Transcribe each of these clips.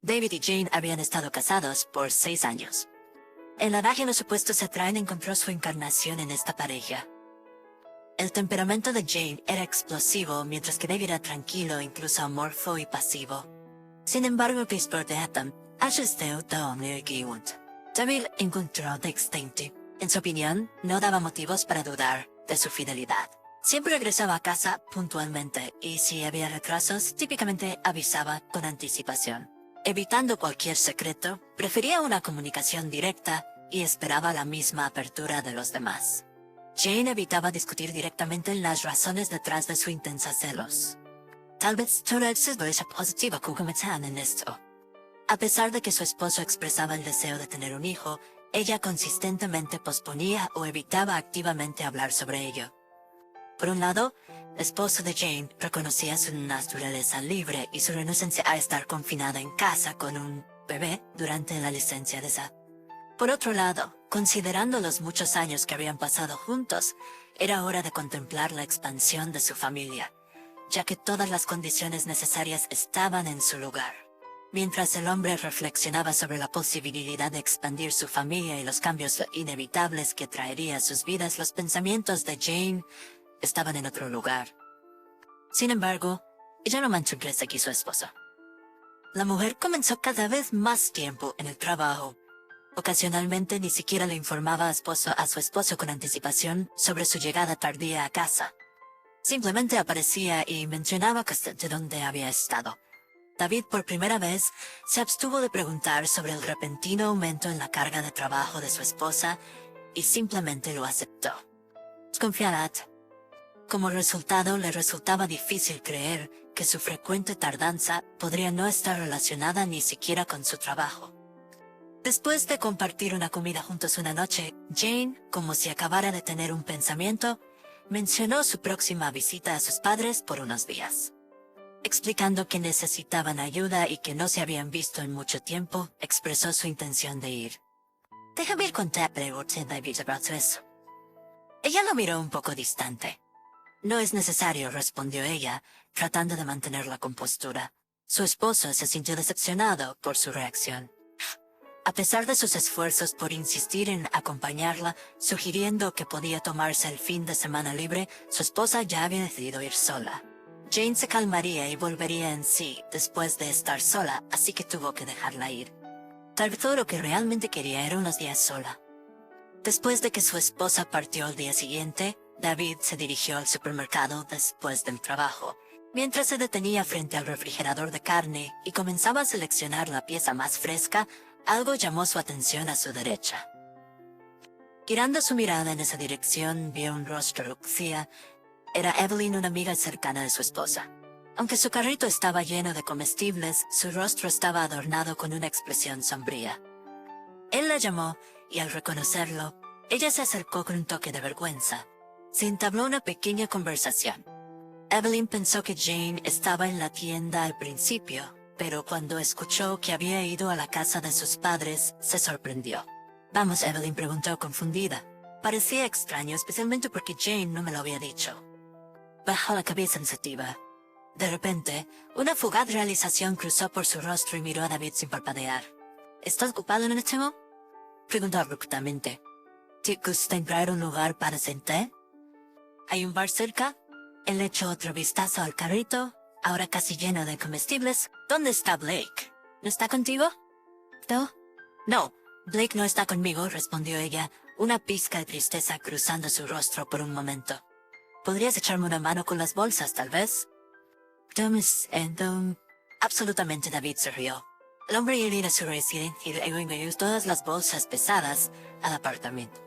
David y Jane habían estado casados por 6 años. El adagio los supuestos se atraen encontró su encarnación en esta pareja. El temperamento de Jane era explosivo, mientras que David era tranquilo, incluso amorfo y pasivo. Sin embargo, Atom, David encontró distinto. En su opinión, no daba motivos para dudar de su fidelidad. Siempre regresaba a casa puntualmente y si había retrasos, típicamente avisaba con anticipación. Evitando cualquier secreto, prefería una comunicación directa y esperaba la misma apertura de los demás. Jane evitaba discutir directamente las razones detrás de su intensa celos. Tal vez todo es positivo en esto. A pesar de que su esposo expresaba el deseo de tener un hijo, ella consistentemente posponía o evitaba activamente hablar sobre ello. Por un lado, el esposo de Jane reconocía su naturaleza libre y su renuncia a estar confinada en casa con un bebé durante la licencia de esa. Por otro lado, considerando los muchos años que habían pasado juntos, era hora de contemplar la expansión de su familia, ya que todas las condiciones necesarias estaban en su lugar. Mientras el hombre reflexionaba sobre la posibilidad de expandir su familia y los cambios inevitables que traería a sus vidas, los pensamientos de Jane estaban en otro lugar. Sin embargo, ella no mantuvo aquí su esposo. La mujer comenzó cada vez más tiempo en el trabajo. Ocasionalmente ni siquiera le informaba a su esposo con anticipación sobre su llegada tardía a casa. Simplemente aparecía y mencionaba de dónde había estado. David por primera vez se abstuvo de preguntar sobre el repentino aumento en la carga de trabajo de su esposa y simplemente lo aceptó. Desconfiada. Como resultado, le resultaba difícil creer que su frecuente tardanza podría no estar relacionada ni siquiera con su trabajo. Después de compartir una comida juntos una noche, Jane, como si acabara de tener un pensamiento, mencionó su próxima visita a sus padres por unos días. Explicando que necesitaban ayuda y que no se habían visto en mucho tiempo, expresó su intención de ir. Déjame ir contarte, David, sobre eso. Ella lo miró un poco distante. No es necesario, respondió ella, tratando de mantener la compostura. Su esposo se sintió decepcionado por su reacción. A pesar de sus esfuerzos por insistir en acompañarla, sugiriendo que podía tomarse el fin de semana libre, su esposa ya había decidido ir sola. Jane se calmaría y volvería en sí después de estar sola, así que tuvo que dejarla ir. Tal vez todo lo que realmente quería era unos días sola. Después de que su esposa partió al día siguiente, David se dirigió al supermercado después del trabajo. Mientras se detenía frente al refrigerador de carne y comenzaba a seleccionar la pieza más fresca, algo llamó su atención a su derecha. Girando su mirada en esa dirección, vio un rostro lucía. Era Evelyn, una amiga cercana de su esposa. Aunque su carrito estaba lleno de comestibles, su rostro estaba adornado con una expresión sombría. Él la llamó, y al reconocerlo, ella se acercó con un toque de vergüenza. Se entabló una pequeña conversación. Evelyn pensó que Jane estaba en la tienda al principio, pero cuando escuchó que había ido a la casa de sus padres, se sorprendió. «Vamos», Evelyn preguntó confundida. Parecía extraño, especialmente porque Jane no me lo había dicho. Bajó la cabeza pensativa. De repente, una fugaz realización cruzó por su rostro y miró a David sin parpadear. «¿Estás ocupado en este momento?», preguntó abruptamente. «¿Te gusta entrar a un lugar para sentar? ¿Hay un bar cerca?» Él echó otro vistazo al carrito, ahora casi lleno de comestibles. «¿Dónde está Blake? ¿No está contigo?» «¿No?» «No, Blake no está conmigo», respondió ella, una pizca de tristeza cruzando su rostro por un momento. «¿Podrías echarme una mano con las bolsas, tal vez?» Absolutamente, David se rió. El hombre iría a su residencia y luego envió todas las bolsas pesadas al apartamento.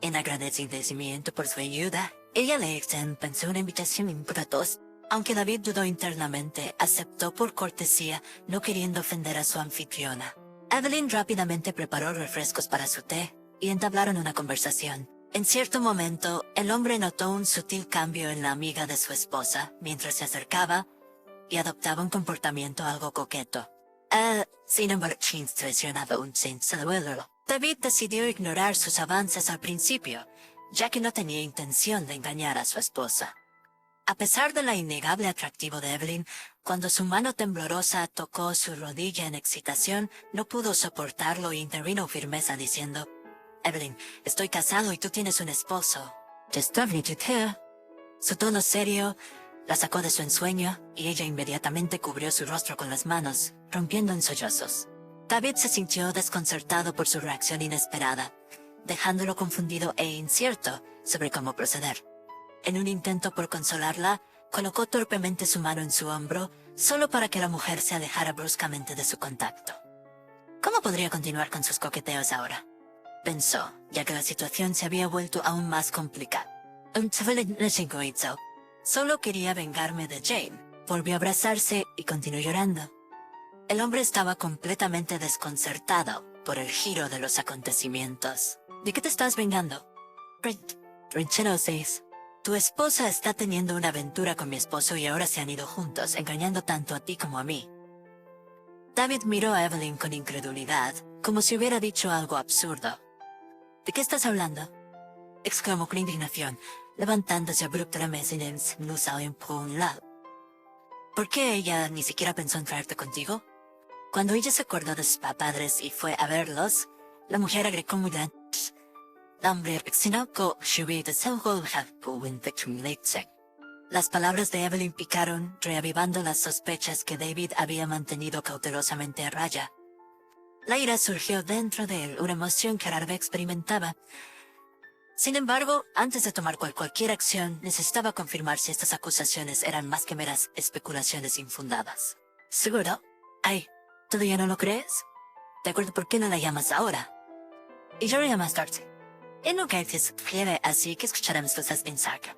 En agradecimiento por su ayuda, ella le extendió una invitación para todos. Aunque David dudó internamente, aceptó por cortesía, no queriendo ofender a su anfitriona. Evelyn rápidamente preparó refrescos para su té, y entablaron una conversación. En cierto momento, el hombre notó un sutil cambio en la amiga de su esposa, mientras se acercaba, y adoptaba un comportamiento algo coqueto. Sin embargo, David decidió ignorar sus avances al principio, ya que no tenía intención de engañar a su esposa. A pesar de la innegable atractivo de Evelyn, cuando su mano temblorosa tocó su rodilla en excitación, no pudo soportarlo e intervino firmeza diciendo: Evelyn, estoy casado y tú tienes un esposo. Su tono serio la sacó de su ensueño y ella inmediatamente cubrió su rostro con las manos, rompiendo en sollozos. David se sintió desconcertado por su reacción inesperada, dejándolo confundido e incierto sobre cómo proceder. En un intento por consolarla, colocó torpemente su mano en su hombro, solo para que la mujer se alejara bruscamente de su contacto. ¿Cómo podría continuar con sus coqueteos ahora?, pensó, ya que la situación se había vuelto aún más complicada. Solo quería vengarme de Jane. Volvió a abrazarse y continuó llorando. El hombre estaba completamente desconcertado por el giro de los acontecimientos. ¿De qué te estás vengando? Rinchero 6. Tu esposa está teniendo una aventura con mi esposo y ahora se han ido juntos, engañando tanto a ti como a mí. David miró a Evelyn con incredulidad, como si hubiera dicho algo absurdo. ¿De qué estás hablando?, exclamó con indignación, levantándose abruptamente en un lado. ¿Por qué ella ni siquiera pensó en traerte contigo? Cuando ella se acordó de sus padres y fue a verlos, la mujer agregó muy lento: Las palabras de Evelyn picaron, reavivando las sospechas que David había mantenido cautelosamente a raya. La ira surgió dentro de él, una emoción que rara vez experimentaba. Sin embargo, antes de tomar cualquier acción, necesitaba confirmar si estas acusaciones eran más que meras especulaciones infundadas. ¿Seguro? Ay, ¿todavía no lo crees? De acuerdo, ¿por qué no la llamas ahora? Y yo la llamo más tarde. En lo que te escribe, así que escucharemos cosas en saca.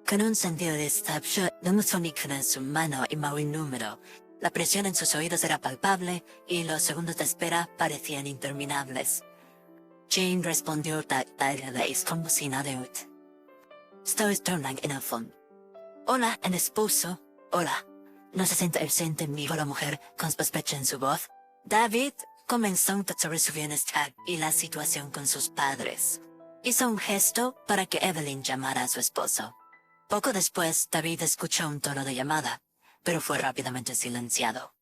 Con un sentido de establo, no sónico en su mano y un número. La presión en sus oídos era palpable y los segundos de espera parecían interminables. Jane respondió como si nada de Estoy tornando en el fondo. Hola, el esposo. Hola. ¿No se siente ausente en mí la mujer con sospecha en su voz? David comenzó sobre su bienestar y la situación con sus padres. Hizo un gesto para que Evelyn llamara a su esposo. Poco después, David escuchó un tono de llamada, pero fue rápidamente silenciado.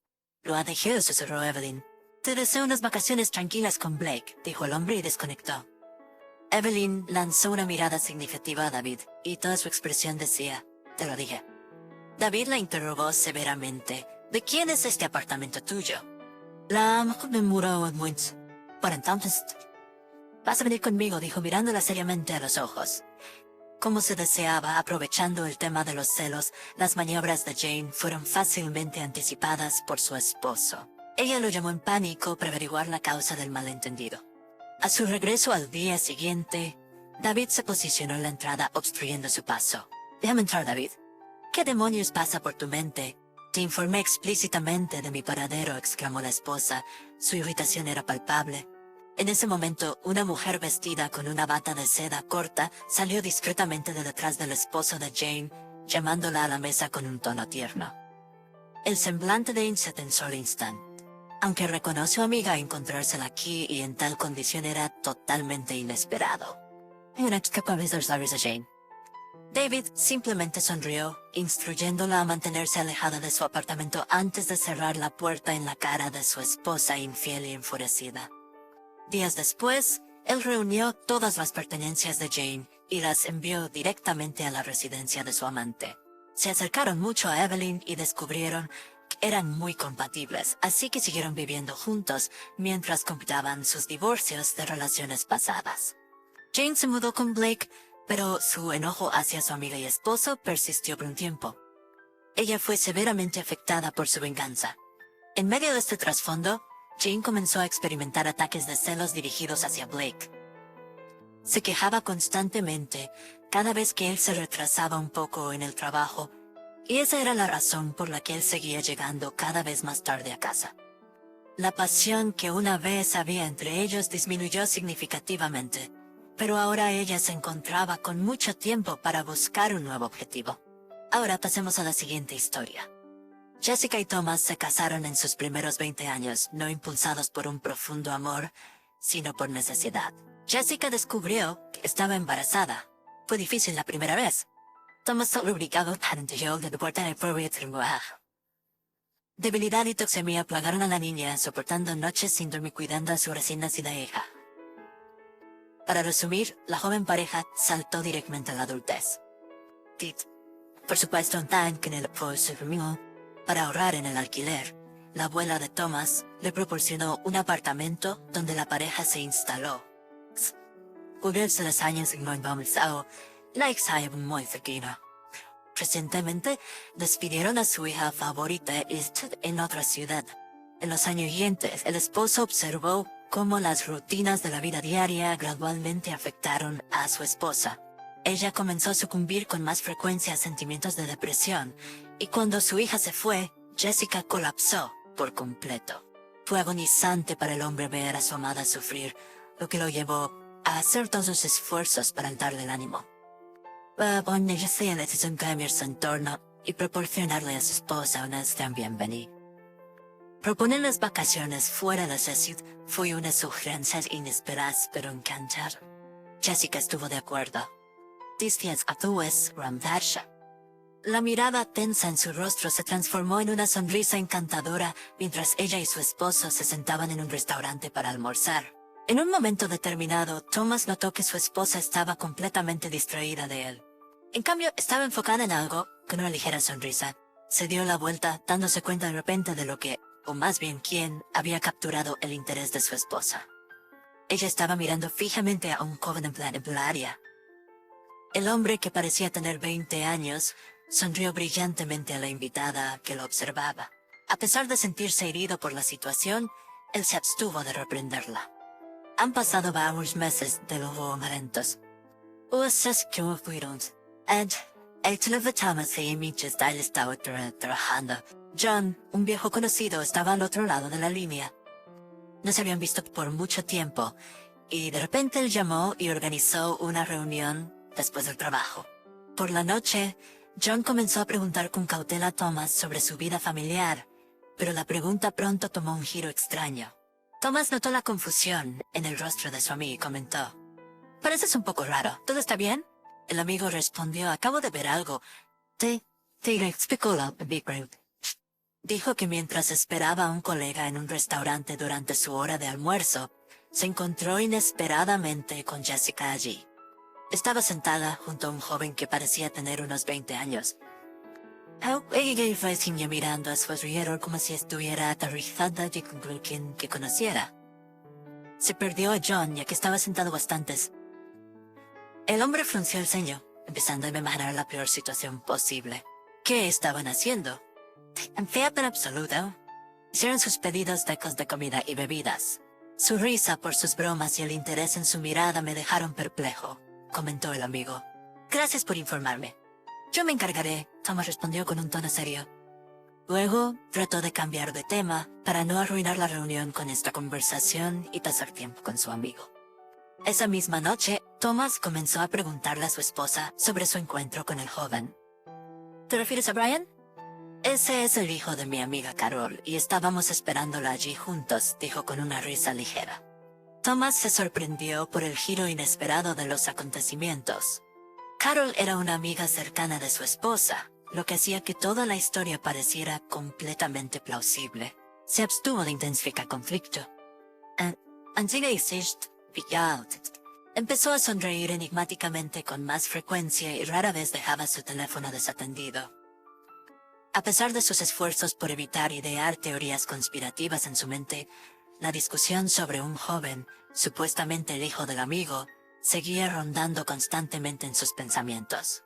Lo ha dejado, susurró Evelyn. Te deseo unas vacaciones tranquilas con Blake, dijo el hombre y desconectó. Evelyn lanzó una mirada significativa a David, y toda su expresión decía: te lo dije. David la interrogó severamente: ¿de quién es este apartamento tuyo? La mujer me muró muy. Por entonces, vas a venir conmigo, dijo mirándola seriamente a los ojos. Como se deseaba, aprovechando el tema de los celos, las maniobras de Jane fueron fácilmente anticipadas por su esposo. Ella lo llamó en pánico para averiguar la causa del malentendido. A su regreso al día siguiente, David se posicionó en la entrada obstruyendo su paso. Déjame entrar, David. ¿Qué demonios pasa por tu mente? Te informé explícitamente de mi paradero, exclamó la esposa. Su irritación era palpable. En ese momento, una mujer vestida con una bata de seda corta salió discretamente de detrás del esposo de Jane, llamándola a la mesa con un tono tierno. El semblante de Jane se tensó al instante. Aunque reconoció a su amiga, encontrársela aquí y en tal condición era totalmente inesperado. David simplemente sonrió, instruyéndola a mantenerse alejada de su apartamento antes de cerrar la puerta en la cara de su esposa infiel y enfurecida. Días después, él reunió todas las pertenencias de Jane y las envió directamente a la residencia de su amante. Se acercaron mucho a Evelyn y descubrieron que eran muy compatibles, así que siguieron viviendo juntos mientras completaban sus divorcios de relaciones pasadas. Jane se mudó con Blake, pero su enojo hacia su amiga y esposo persistió por un tiempo. Ella fue severamente afectada por su venganza. En medio de este trasfondo, Jane comenzó a experimentar ataques de celos dirigidos hacia Blake. Se quejaba constantemente cada vez que él se retrasaba un poco en el trabajo, y esa era la razón por la que él seguía llegando cada vez más tarde a casa. La pasión que una vez había entre ellos disminuyó significativamente, pero ahora ella se encontraba con mucho tiempo para buscar un nuevo objetivo. Ahora pasemos a la siguiente historia. Jessica y Thomas se casaron en sus primeros 20 años, no impulsados por un profundo amor, sino por necesidad. Jessica descubrió que estaba embarazada. Fue difícil la primera vez. Thomas solo ubicado ante yo de puerta de propiedad. Debilidad y toxemia plagaron a la niña, soportando noches sin dormir cuidando a su recién nacida hija. Para resumir, la joven pareja saltó directamente a la adultez. Tit, por supuesto, tan que en el próximo, para ahorrar en el alquiler, la abuela de Thomas le proporcionó un apartamento donde la pareja se instaló. Cubrirse los años en Montbaumsau, la hija era muy cercana. Recientemente, despidieron a su hija favorita en otra ciudad. En los años siguientes, el esposo observó cómo las rutinas de la vida diaria gradualmente afectaron a su esposa. Ella comenzó a sucumbir con más frecuencia a sentimientos de depresión, y cuando su hija se fue, Jessica colapsó por completo. Fue agonizante para el hombre ver a su amada sufrir, lo que lo llevó a hacer todos los esfuerzos para darle el ánimo. Ponerse en cambiar su entorno y proporcionarle a su esposa una bienvenida. Proponer las vacaciones fuera de la ciudad fue una sugerencia inesperada pero encantar. Jessica estuvo de acuerdo. 10 días después, Ramdarsha. La mirada tensa en su rostro se transformó en una sonrisa encantadora mientras ella y su esposo se sentaban en un restaurante para almorzar. En un momento determinado, Thomas notó que su esposa estaba completamente distraída de él. En cambio, estaba enfocada en algo, con una ligera sonrisa. Se dio la vuelta, dándose cuenta de repente de lo que, o más bien quién, había capturado el interés de su esposa. Ella estaba mirando fijamente a un joven en la área. El hombre, que parecía tener 20 años, sonrió brillantemente a la invitada que lo observaba. A pesar de sentirse herido por la situación, él se abstuvo de reprenderla. Han pasado varios meses de los momentos. Ustedes que fueron. El teléfono y Mitchell estaba trabajando. John, un viejo conocido, estaba al otro lado de la línea. No se habían visto por mucho tiempo, y de repente él llamó y organizó una reunión después del trabajo. Por la noche, John comenzó a preguntar con cautela a Thomas sobre su vida familiar, pero la pregunta pronto tomó un giro extraño. Thomas notó la confusión en el rostro de su amigo y comentó: «Pareces un poco raro, ¿todo está bien?» El amigo respondió: «Acabo de ver algo. Te explicó la Big Road». Dijo que mientras esperaba a un colega en un restaurante durante su hora de almuerzo, se encontró inesperadamente con Jessica allí. Estaba sentada junto a un joven que parecía tener unos 20 años. Ella fue mirando a su alrededor como si estuviera aterrizada de quien que conociera. Se perdió a John, ya que estaba sentado bastantes. El hombre frunció el ceño, empezando a imaginar la peor situación posible. ¿Qué estaban haciendo? En fiat en absoluto. Hicieron sus pedidos de comida y bebidas. Su risa por sus bromas y el interés en su mirada me dejaron perplejo, comentó el amigo. Gracias por informarme. Yo me encargaré, Thomas respondió con un tono serio. Luego, trató de cambiar de tema para no arruinar la reunión con esta conversación y pasar tiempo con su amigo. Esa misma noche, Thomas comenzó a preguntarle a su esposa sobre su encuentro con el joven. ¿Te refieres a Brian? Ese es el hijo de mi amiga Carol, y estábamos esperándola allí juntos, dijo con una risa ligera. Thomas se sorprendió por el giro inesperado de los acontecimientos. Carol era una amiga cercana de su esposa, lo que hacía que toda la historia pareciera completamente plausible. Se abstuvo de intensificar el conflicto. Empezó a sonreír enigmáticamente con más frecuencia y rara vez dejaba su teléfono desatendido. A pesar de sus esfuerzos por evitar idear teorías conspirativas en su mente, la discusión sobre un joven, supuestamente el hijo del amigo, seguía rondando constantemente en sus pensamientos.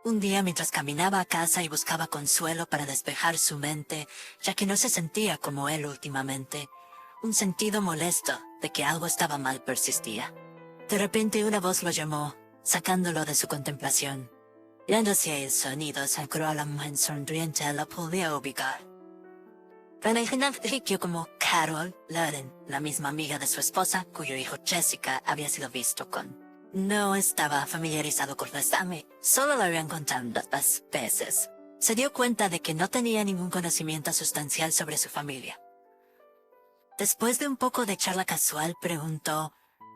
Un día, mientras caminaba a casa y buscaba consuelo para despejar su mente, ya que no se sentía como él últimamente, un sentido molesto de que algo estaba mal persistía. De repente una voz lo llamó, sacándolo de su contemplación. Yendo hacia el sonido, sacó a la mujer sonriente, la podía ubicar. Reconoció como Carol Loren, la misma amiga de su esposa, cuyo hijo Jessica había sido visto con. No estaba familiarizado con la Sammy, solo lo habían contado 2 veces. Se dio cuenta de que no tenía ningún conocimiento sustancial sobre su familia. Después de un poco de charla casual, preguntó: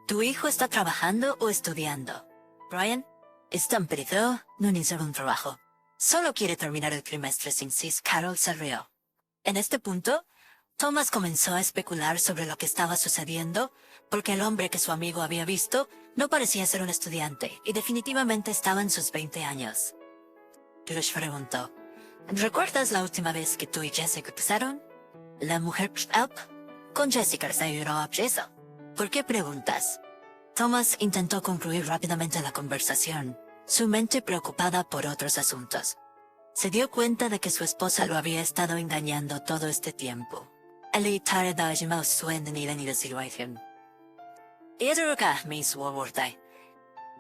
¿Tu hijo está trabajando o estudiando? Brian, Están perdido, no inició un trabajo. Solo quiere terminar el trimestre sin sis. Carol se rió. En este punto, Thomas comenzó a especular sobre lo que estaba sucediendo, porque el hombre que su amigo había visto no parecía ser un estudiante y definitivamente estaba en sus 20 años. Rush preguntó, ¿recuerdas la última vez que tú y Jessica cruzaron? La mujer con Jessica se ayudó a eso. ¿Por qué preguntas? Thomas intentó concluir rápidamente la conversación, su mente preocupada por otros asuntos. Se dio cuenta de que su esposa lo había estado engañando todo este tiempo.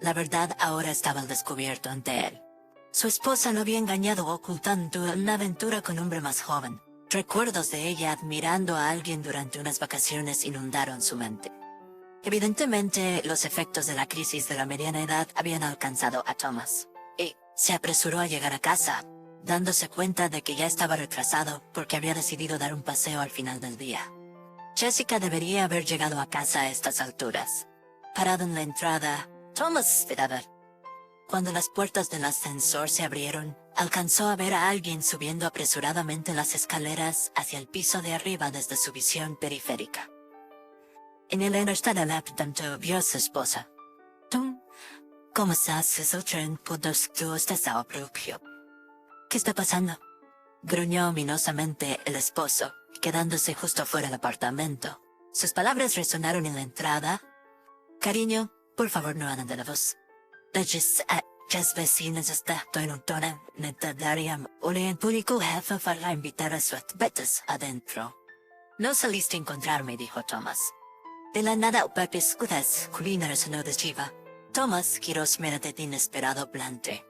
La verdad ahora estaba al descubierto ante él. Su esposa lo había engañado ocultando una aventura con un hombre más joven. Recuerdos de ella admirando a alguien durante unas vacaciones inundaron su mente. Evidentemente, los efectos de la crisis de la mediana edad habían alcanzado a Thomas, y se apresuró a llegar a casa, dándose cuenta de que ya estaba retrasado porque había decidido dar un paseo al final del día. Jessica debería haber llegado a casa a estas alturas. Parado en la entrada, Thomas esperaba. Cuando las puertas del ascensor se abrieron, alcanzó a ver a alguien subiendo apresuradamente las escaleras hacia el piso de arriba desde su visión periférica. En el entrada tanto vio a su esposa. Tom, ¿cómo estás? Es el tren, tú estás a propio. ¿Qué está pasando? Gruñó ominosamente el esposo, quedándose justo fuera del apartamento. Sus palabras resonaron en la entrada. Cariño, por favor no hagan de la voz. Las vecinas están en un tono, necesitarían en público jefe para invitar a sus betas adentro. No saliste a encontrarme, dijo Thomas. De la nada, Pepe escudas, culinas no deschiva. Thomas giró de inesperado plante.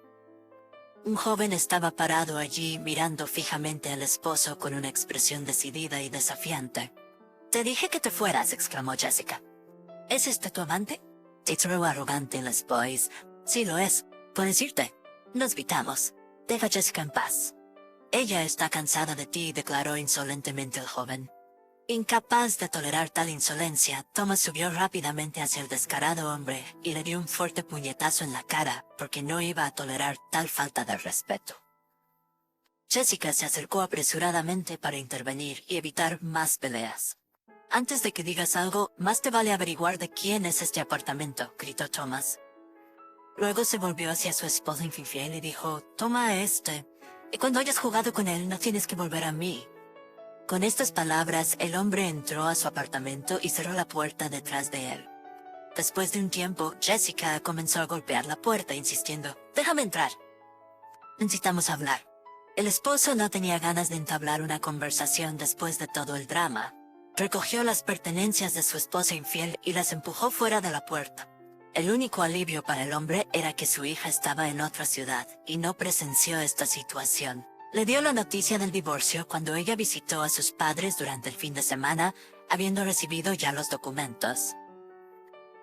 Un joven estaba parado allí mirando fijamente al esposo con una expresión decidida y desafiante. Te dije que te fueras, exclamó Jessica. ¿Es este tu amante? Titró arrogante el esposo. Sí lo es. Puedes irte. Nos vitamos. Deja a Jessica en paz. Ella está cansada de ti, declaró insolentemente el joven. Incapaz de tolerar tal insolencia, Thomas subió rápidamente hacia el descarado hombre y le dio un fuerte puñetazo en la cara, porque no iba a tolerar tal falta de respeto. Jessica se acercó apresuradamente para intervenir y evitar más peleas. Antes de que digas algo, más te vale averiguar de quién es este apartamento, gritó Thomas. Luego se volvió hacia su esposa infiel y dijo, toma este, y cuando hayas jugado con él no tienes que volver a mí. Con estas palabras, el hombre entró a su apartamento y cerró la puerta detrás de él. Después de un tiempo, Jessica comenzó a golpear la puerta, insistiendo, déjame entrar. Necesitamos hablar. El esposo no tenía ganas de entablar una conversación después de todo el drama. Recogió las pertenencias de su esposa infiel y las empujó fuera de la puerta. El único alivio para el hombre era que su hija estaba en otra ciudad y no presenció esta situación. Le dio la noticia del divorcio cuando ella visitó a sus padres durante el fin de semana, habiendo recibido ya los documentos.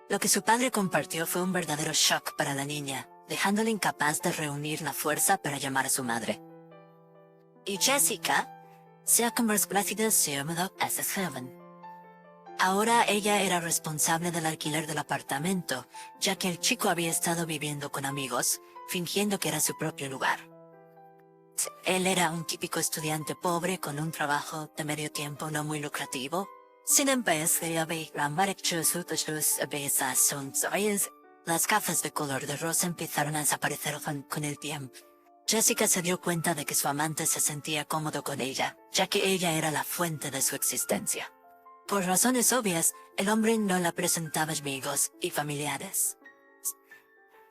Lo que su padre compartió fue un verdadero shock para la niña, dejándola incapaz de reunir la fuerza para llamar a su madre. Y Jessica se ha convertido a ese joven. Ahora ella era responsable del alquiler del apartamento, ya que el chico había estado viviendo con amigos, fingiendo que era su propio lugar. Él era un típico estudiante pobre con un trabajo de medio tiempo no muy lucrativo. Sin embargo, las gafas de color de rosa empezaron a desaparecer con el tiempo. Jessica se dio cuenta de que su amante se sentía cómodo con ella, ya que ella era la fuente de su existencia. Por razones obvias, el hombre no la presentaba a amigos y familiares.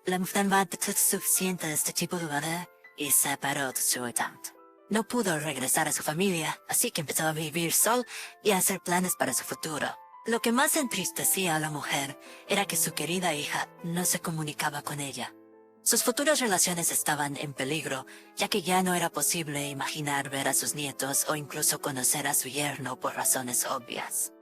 La mujer va suficiente de este tipo de vida y se separó de su amante. No pudo regresar a su familia, así que empezó a vivir sol y a hacer planes para su futuro. Lo que más entristecía a la mujer era que su querida hija no se comunicaba con ella. Sus futuras relaciones estaban en peligro, ya que ya no era posible imaginar ver a sus nietos o incluso conocer a su yerno por razones obvias.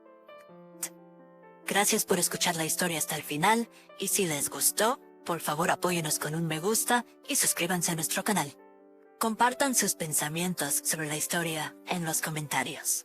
Gracias por escuchar la historia hasta el final, y si les gustó, por favor apóyenos con un me gusta y suscríbanse a nuestro canal. Compartan sus pensamientos sobre la historia en los comentarios.